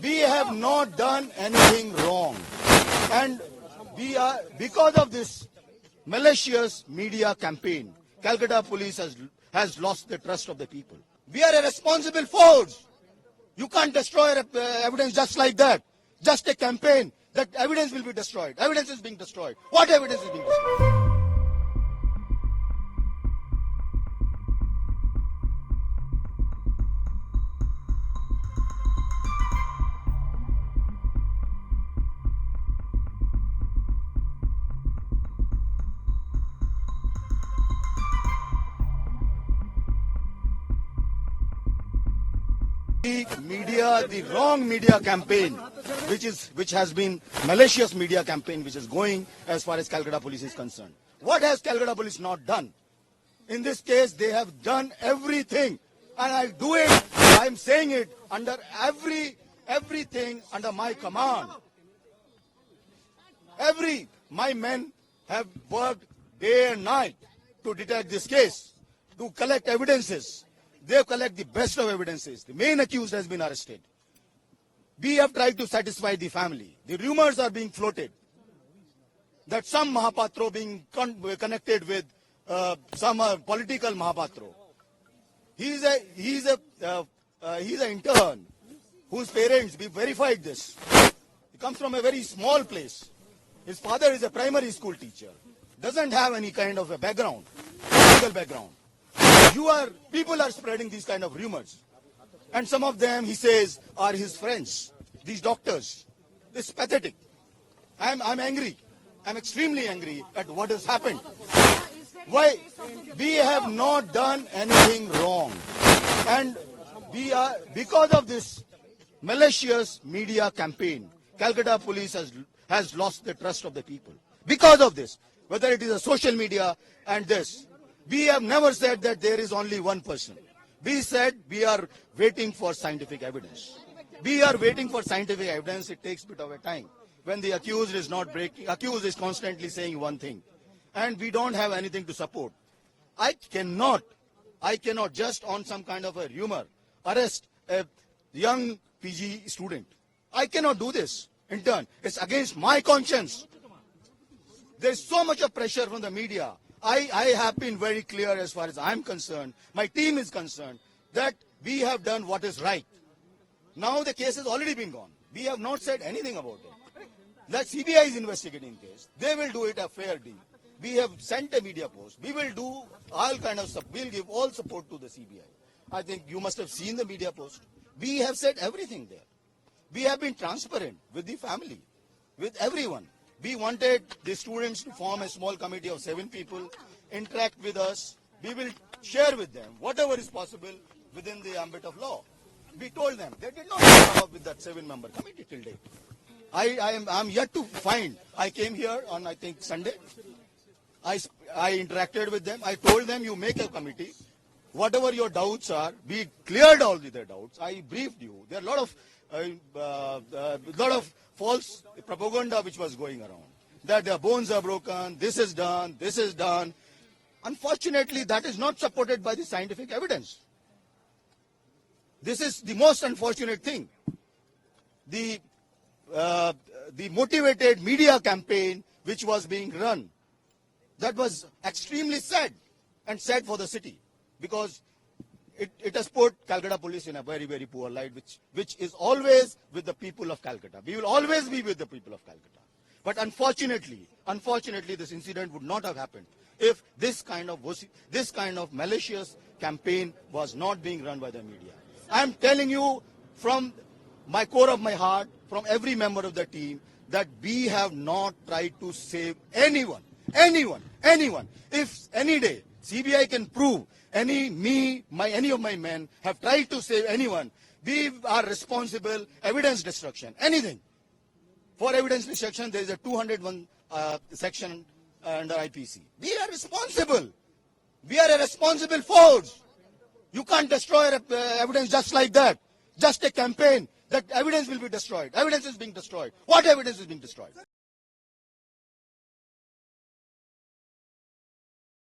We have not done anything wrong. And because of this malicious media campaign, Calcutta police has lost the trust of the people. We are a responsible force. You can't destroy evidence just like that. Just a campaign that evidence will be destroyed. Evidence is being destroyed. What evidence is being destroyed? The wrong media campaign, which has been malicious media campaign, which is going as far as Calcutta police is concerned. What has Calcutta police not done? In this case, they have done everything, and I do it. I am saying it under everything under my command. My men have worked day and night to detect this case, to collect evidences. They collect the best of evidences. The main accused has been arrested. We have tried to satisfy the family. The rumors are being floated that some Mahapatro being connected with some political Mahapatro. He's an intern whose parents, we verified this. He comes from a very small place. His father is a primary school teacher. Doesn't have any kind of a background, political background. People are spreading these kind of rumors. And some of them, he says, are his friends, these doctors. It's pathetic. I'm angry. I'm extremely angry at what has happened. Why? We have not done anything wrong. And because of this malicious media campaign, Calcutta police has lost the trust of the people. Because of this, whether it is a social media and this, we have never said that there is only one person. We said we are waiting for scientific evidence. We are waiting for scientific evidence. It takes a bit of a time. When the accused is not breaking, accused is constantly saying one thing. And we don't have anything to support. I cannot just on some kind of a rumor arrest a young PG student. I cannot do this in turn. It's against my conscience. There's so much of pressure from the media. I have been very clear as far as I'm concerned, my team is concerned, that we have done what is right. Now the case has already been gone. We have not said anything about it. The CBI is investigating the case. They will do it a fair deal. We have sent a media post. We will do all kind of stuff. We'll give all support to the CBI. I think you must have seen the media post. We have said everything there. We have been transparent with the family, with everyone. We wanted the students to form a small committee of 7 people, interact with us. We will share with them whatever is possible within the ambit of law. We told them. They did not come up with that 7-member committee till date. I'm yet to find. I came here on, I think, Sunday. I interacted with them. I told them, you make a committee. Whatever your doubts are, we cleared all their doubts. I briefed you. There are a lot of false propaganda which was going around. That their bones are broken, this is done, this is done. Unfortunately, that is not supported by the scientific evidence. This is the most unfortunate thing. The motivated media campaign which was being run, that was extremely sad and sad for the city, because it has put Calcutta police in a very, very poor light, which is always with the people of Calcutta. We will always be with the people of Calcutta. But unfortunately, this incident would not have happened if this kind of malicious campaign was not being run by the media. I am telling you from my core of my heart, from every member of the team, that we have not tried to save anyone. If any day CBI can prove any of my men have tried to save anyone, we are responsible. Evidence destruction, anything. For evidence destruction, there is a 201 section under IPC. We are responsible. We are a responsible force. You can't destroy evidence just like that. Just a campaign that evidence will be destroyed. Evidence is being destroyed. What evidence is being destroyed?